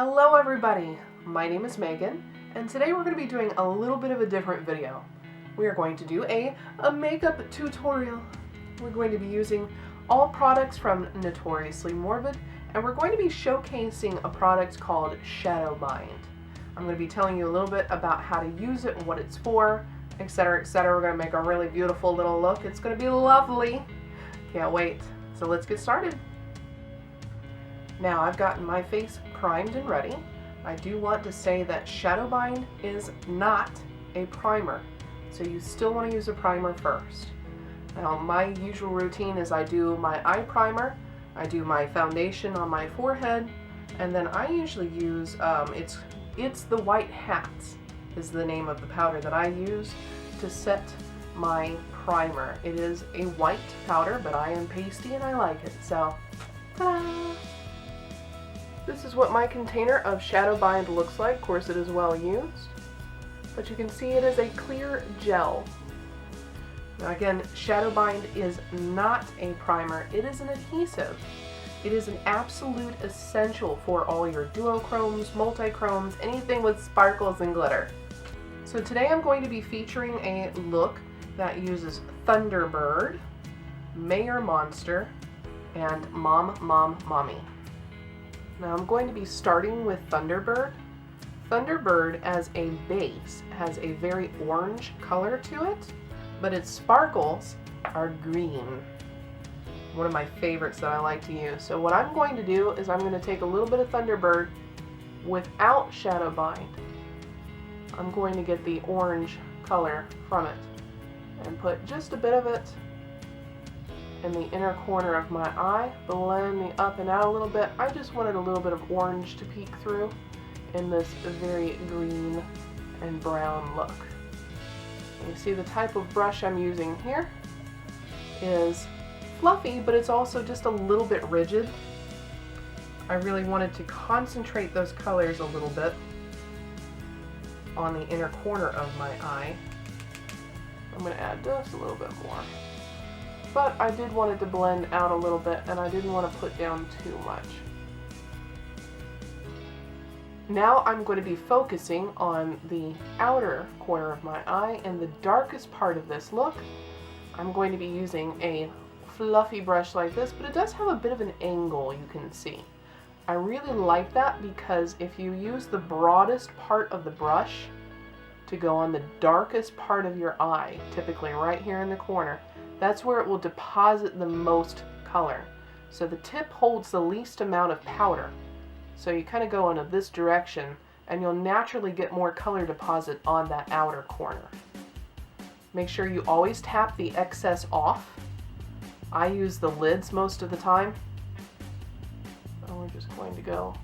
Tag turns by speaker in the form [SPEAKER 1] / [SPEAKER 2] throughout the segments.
[SPEAKER 1] Hello everybody, my name is Megan, and today we're going to be doing a little bit of a different video. We are going to do a makeup tutorial. We're going to be using all products from Notoriously Morbid, and we're going to be showcasing a product called Shadow Bind. I'm going to be telling you a little bit about how to use it, what it's for, etc, etc. We're going to make a really beautiful little look. It's going to be lovely. Can't wait. So let's get started. Now I've gotten my face primed and ready. I do want to say that Shadow Bind is not a primer, so you still want to use a primer first. Now my usual routine is I do my eye primer, I do my foundation on my forehead, and then I usually use, it's the White Hat is the name of the powder that I use to set my primer. It is a white powder, but I am pasty and I like it, so ta-da! This is what my container of Shadow Bind looks like. Of course, it is well used, but you can see it is a clear gel. Now again, Shadow Bind is not a primer, it is an adhesive. It is an absolute essential for all your duochromes, multichromes, anything with sparkles and glitter. So today I'm going to be featuring a look that uses Thunderbird, Mayor Monster, and Mommy. Now I'm going to be starting with Thunderbird. Thunderbird as a base has a very orange color to it, but its sparkles are green. One of my favorites that I like to use. So what I'm going to do is I'm going to take a little bit of Thunderbird without Shadow Bind. I'm going to get the orange color from it and put just a bit of it in the inner corner of my eye, blend the up and out a little bit. I just wanted a little bit of orange to peek through in this very green and brown look. You see the type of brush I'm using here is fluffy, but it's also just a little bit rigid. I really wanted to concentrate those colors a little bit on the inner corner of my eye. I'm going to add just a little bit more. But I did want it to blend out a little bit, and I didn't want to put down too much. Now I'm going to be focusing on the outer corner of my eye, and the darkest part of this look. I'm going to be using a fluffy brush like this, but it does have a bit of an angle, you can see. I really like that because if you use the broadest part of the brush to go on the darkest part of your eye, typically right here in the corner, that's where it will deposit the most color. So the tip holds the least amount of powder. So you kind of go in this direction and you'll naturally get more color deposit on that outer corner. Make sure you always tap the excess off. I use the lids most of the time. And we're just going to go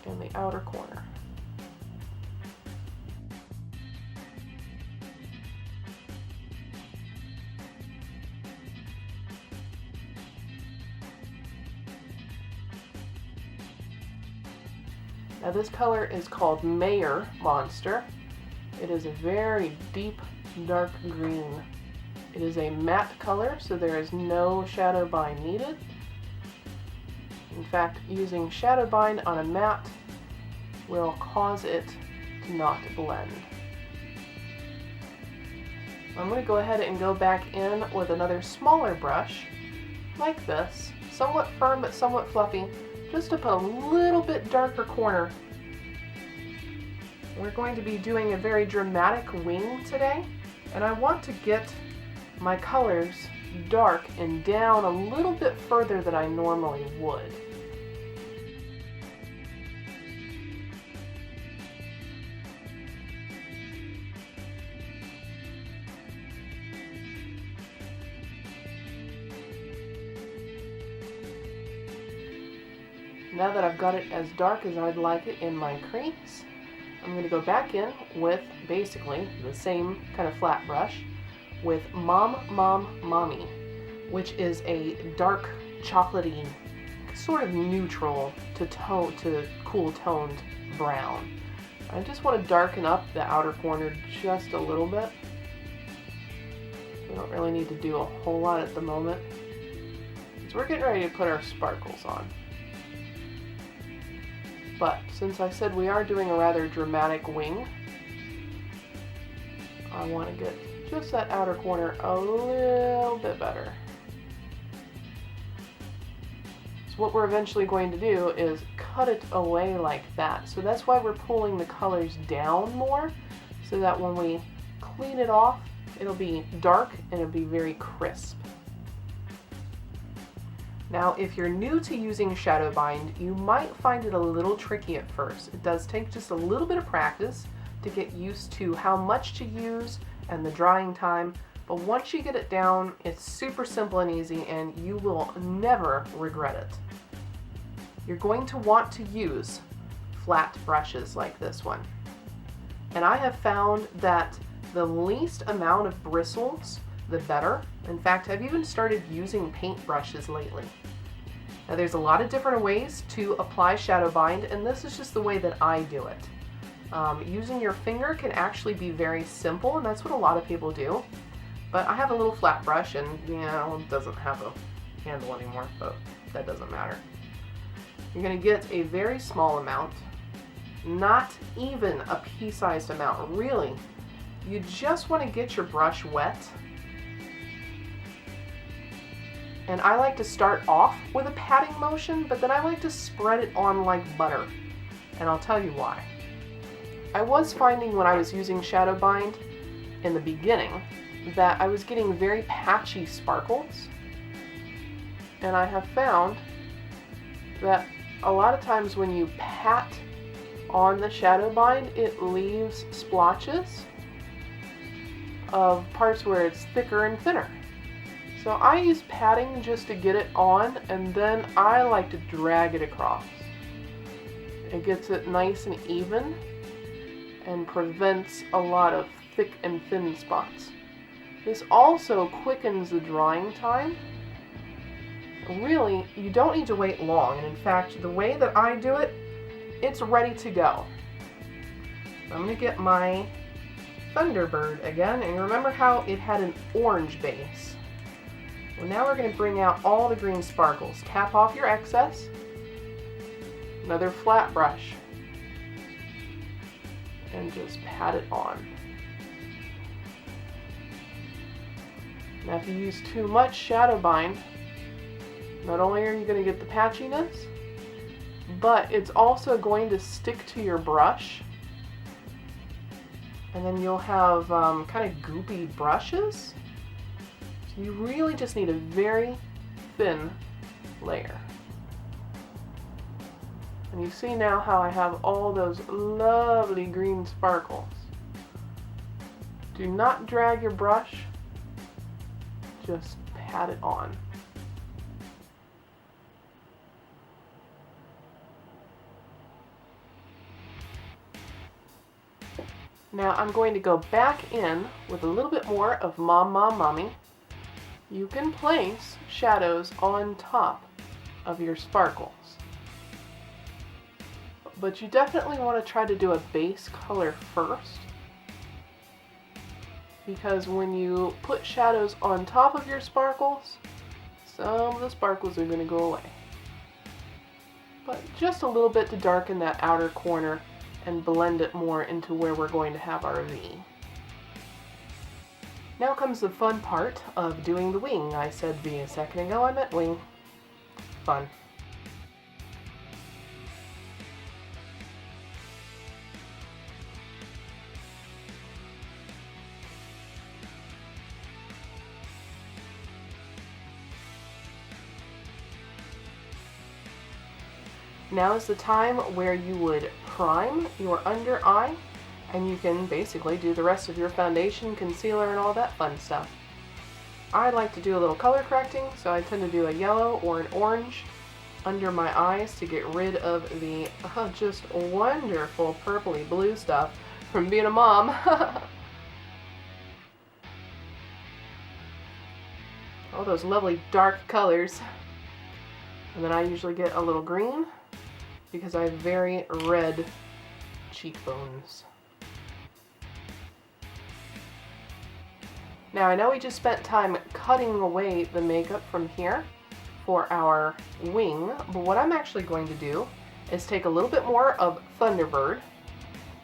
[SPEAKER 1] in the outer corner. Now this color is called Mayor Monster. It is a very deep, dark green. It is a matte color, so there is no Shadow Bind needed. In fact, using Shadow Bind on a matte will cause it to not blend. I'm going to go ahead and go back in with another smaller brush, like this, somewhat firm but somewhat fluffy, just to put a little bit darker corner. We're going to be doing a very dramatic wing today, and I want to get my colors dark and down a little bit further than I normally would. Now that I've got it as dark as I'd like it in my crease, I'm going to go back in with basically the same kind of flat brush with Mommy, which is a dark chocolatey, sort of neutral to cool toned brown. I just want to darken up the outer corner just a little bit. We don't really need to do a whole lot at the moment. So we're getting ready to put our sparkles on. But since I said we are doing a rather dramatic wing, I want to get just that outer corner a little bit better. So what we're eventually going to do is cut it away like that. So that's why we're pulling the colors down more, so that when we clean it off, it'll be dark and it'll be very crisp. Now, if you're new to using shadow bind, you might find it a little tricky at first. It does take just a little bit of practice to get used to how much to use and the drying time, but once you get it down, it's super simple and easy, and you will never regret it. You're going to want to use flat brushes like this one. And I have found that the least amount of bristles, the better. In fact, I've even started using paint brushes lately. Now, there's a lot of different ways to apply shadow bind, and this is just the way that I do it. Using your finger can actually be very simple, and that's what a lot of people do. But I have a little flat brush, and it doesn't have a handle anymore, but that doesn't matter. You're going to get a very small amount, not even a pea-sized amount, really. You just want to get your brush wet. And I like to start off with a patting motion, but then I like to spread it on like butter. And I'll tell you why. I was finding when I was using shadow bind in the beginning that I was getting very patchy sparkles. And I have found that a lot of times when you pat on the shadow bind, it leaves splotches of parts where it's thicker and thinner. So I use patting just to get it on, and then I like to drag it across. It gets it nice and even and prevents a lot of thick and thin spots. This also quickens the drying time. Really, you don't need to wait long, and in fact, the way that I do it, it's ready to go. I'm going to get my Thunderbird again, and remember how it had an orange base. Well, now we're going to bring out all the green sparkles. Tap off your excess. Another flat brush. And just pat it on. Now if you use too much shadow bind, not only are you going to get the patchiness, but it's also going to stick to your brush. And then you'll have kind of goopy brushes. So you really just need a very thin layer. And you see now how I have all those lovely green sparkles. Do not drag your brush, just pat it on. Now I'm going to go back in with a little bit more of Mom, Mom, Mommy. You can place shadows on top of your sparkles. But you definitely want to try to do a base color first, because when you put shadows on top of your sparkles, some of the sparkles are going to go away. But just a little bit to darken that outer corner and blend it more into where we're going to have our V. Now comes the fun part of doing the wing. I said V a second ago, I meant wing. Fun. Now is the time where you would prime your under eye, and you can basically do the rest of your foundation, concealer, and all that fun stuff. I like to do a little color correcting, so I tend to do a yellow or an orange under my eyes to get rid of the just wonderful purpley blue stuff from being a mom. All those lovely dark colors. And then I usually get a little green, because I have very red cheekbones. Now I know we just spent time cutting away the makeup from here for our wing, but what I'm actually going to do is take a little bit more of Thunderbird,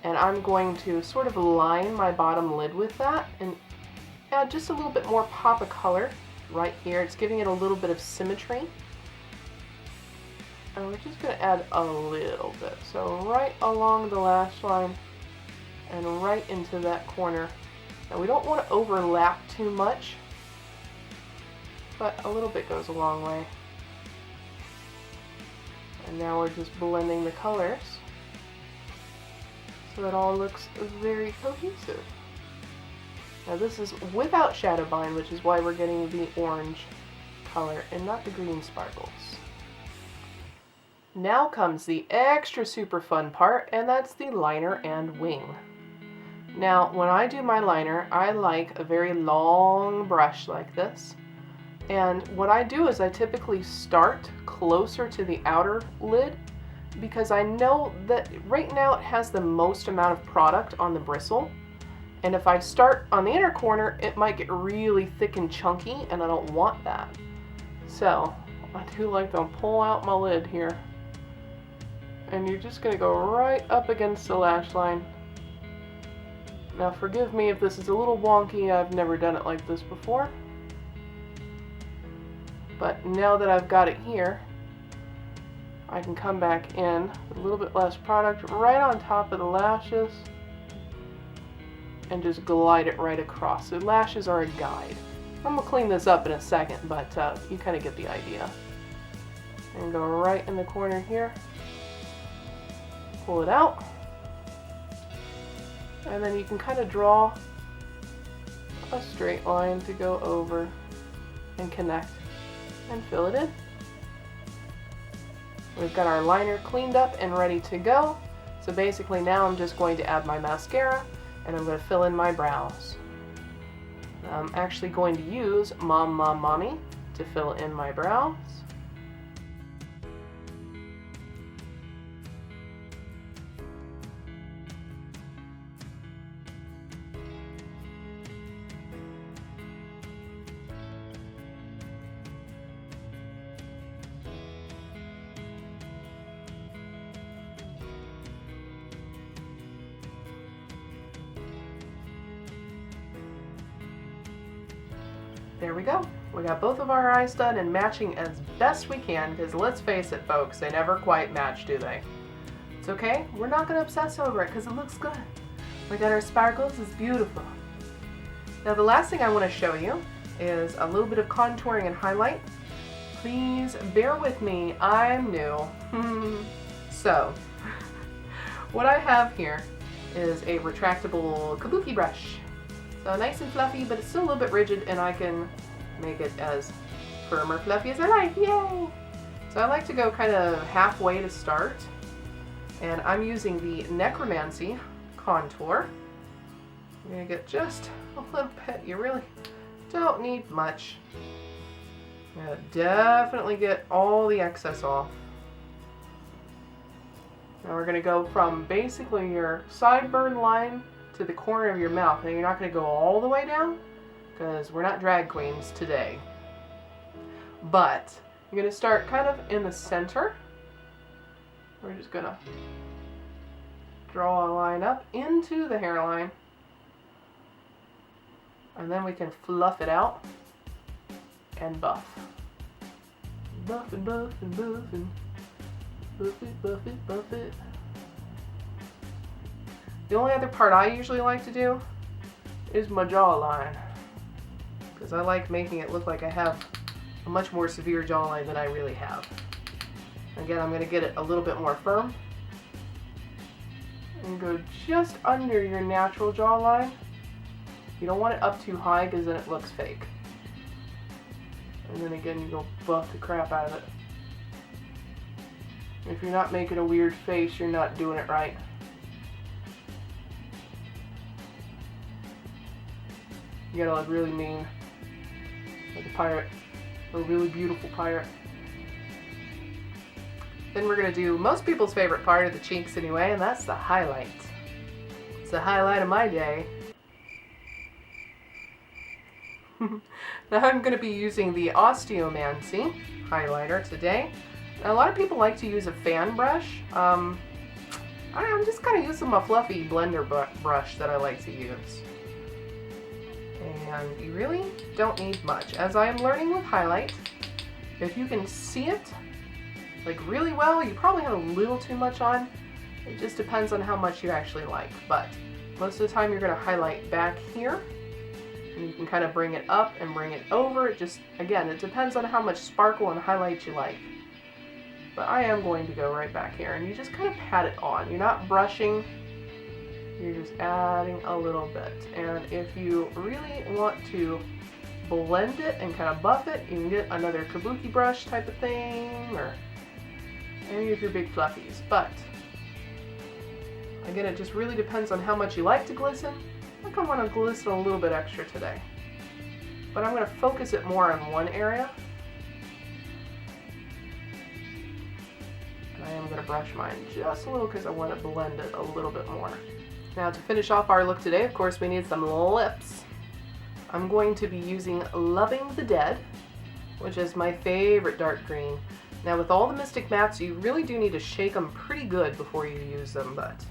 [SPEAKER 1] and I'm going to sort of line my bottom lid with that and add just a little bit more pop of color right here. It's giving it a little bit of symmetry. And we're just going to add a little bit. So right along the lash line and right into that corner. Now we don't want to overlap too much, but a little bit goes a long way. And now we're just blending the colors so it all looks very cohesive. Now this is without shadow bind, which is why we're getting the orange color and not the green sparkles. Now comes the extra super fun part, and that's the liner and wing. Now when I do my liner, I like a very long brush like this. And what I do is I typically start closer to the outer lid because I know that right now it has the most amount of product on the bristle. And if I start on the inner corner, it might get really thick and chunky, and I don't want that. So I do like to pull out my lid here. And you're just going to go right up against the lash line. Now forgive me if this is a little wonky, I've never done it like this before. But now that I've got it here, I can come back in with a little bit less product right on top of the lashes and just glide it right across. The lashes are a guide. I'm going to clean this up in a second, but you kind of get the idea. And go right in the corner here. Pull it out. And then you can kind of draw a straight line to go over and connect and fill it in. We've got our liner cleaned up and ready to go. So basically now I'm just going to add my mascara and I'm going to fill in my brows. I'm actually going to use Mommy to fill in my brows. There we go. We got both of our eyes done and matching as best we can, because let's face it folks, they never quite match, do they? It's okay, we're not going to obsess over it because it looks good. We got our sparkles, it's beautiful. Now the last thing I want to show you is a little bit of contouring and highlight. Please bear with me, I'm new. So, what I have here is a retractable kabuki brush. So nice and fluffy, but it's still a little bit rigid, and I can make it as firm or fluffy as I like. Yay! So I like to go kind of halfway to start, and I'm using the Necromancy contour. I'm going to get just a little bit. You really don't need much. I'm going to definitely get all the excess off. Now we're going to go from basically your sideburn line to the corner of your mouth. Now you're not going to go all the way down because we're not drag queens today. But you're going to start kind of in the center. We're just going to draw a line up into the hairline. And then we can fluff it out and buff. Buff and buff and buff and buff it, buff it, buff it. The only other part I usually like to do is my jawline, because I like making it look like I have a much more severe jawline than I really have. Again, I'm going to get it a little bit more firm and go just under your natural jawline. You don't want it up too high because then it looks fake. And then again, you go buff the crap out of it. If you're not making a weird face, you're not doing it right. You gotta look really mean, like a pirate, a really beautiful pirate. Then we're gonna do most people's favorite part of the cheeks anyway, and that's the highlight. It's the highlight of my day. Now I'm gonna be using the Osteomancy highlighter today. And a lot of people like to use a fan brush. I don't know, I'm just kind of using my fluffy blender brush that I like to use. And you really don't need much. As I am learning with highlight, if you can see it like really well, you probably have a little too much on. It just depends on how much you actually like. But most of the time you're going to highlight back here. And you can kind of bring it up and bring it over. It just, again, it depends on how much sparkle and highlight you like. But I am going to go right back here, and you just kind of pat it on. You're not brushing, you're just adding a little bit. And if you really want to blend it and kind of buff it, you can get another kabuki brush type of thing, or any of your big fluffies. But again, it just really depends on how much you like to glisten. I think I want to glisten a little bit extra today. But I'm going to focus it more on one area. I am going to brush mine just a little because I want to blend it a little bit more. Now to finish off our look today, of course, we need some lips. I'm going to be using Loving the Dead, which is my favorite dark green. Now with all the Mystic Mattes, you really do need to shake them pretty good before you use them, but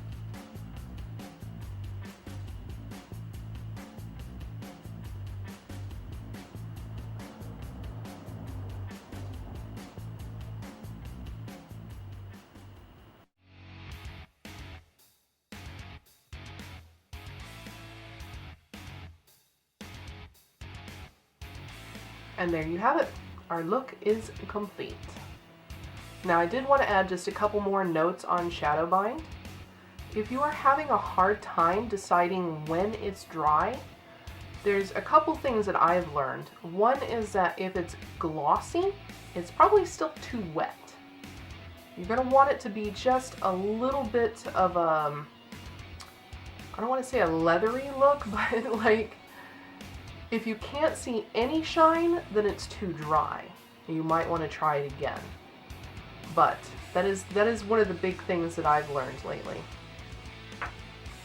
[SPEAKER 1] and there you have it. Our look is complete. Now I did want to add just a couple more notes on shadow bind. If you are having a hard time deciding when it's dry, there's a couple things that I've learned. One is that if it's glossy, it's probably still too wet. You're going to want it to be just a little bit of a, I don't want to say a leathery look, but like, if you can't see any shine, then it's too dry. You might want to try it again. But that is one of the big things that I've learned lately.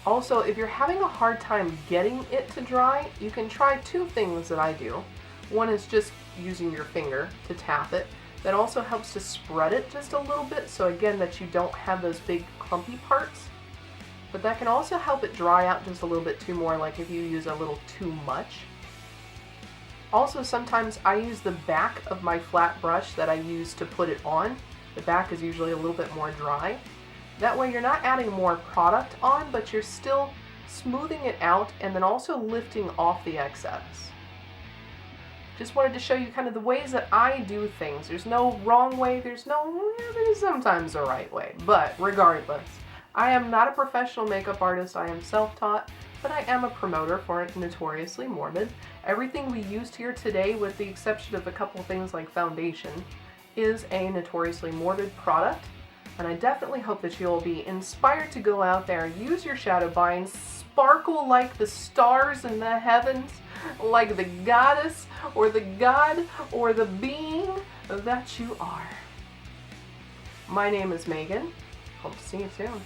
[SPEAKER 1] Also, if you're having a hard time getting it to dry, you can try two things that I do. One is just using your finger to tap it. That also helps to spread it just a little bit, so again, that you don't have those big clumpy parts. But that can also help it dry out just a little bit too more, like if you use a little too much. Also, sometimes I use the back of my flat brush that I use to put it on. The back is usually a little bit more dry. That way you're not adding more product on, but you're still smoothing it out and then also lifting off the excess. Just wanted to show you kind of the ways that I do things. There's no wrong way, there's sometimes a right way, but regardless, I am not a professional makeup artist, I am self-taught, but I am a promoter for Notoriously Morbid. Everything we used here today, with the exception of a couple things like foundation, is a Notoriously Morbid product, and I definitely hope that you'll be inspired to go out there and use your shadow bind, sparkle like the stars in the heavens, like the goddess or the god or the being that you are. My name is Megan. Hope to see you soon.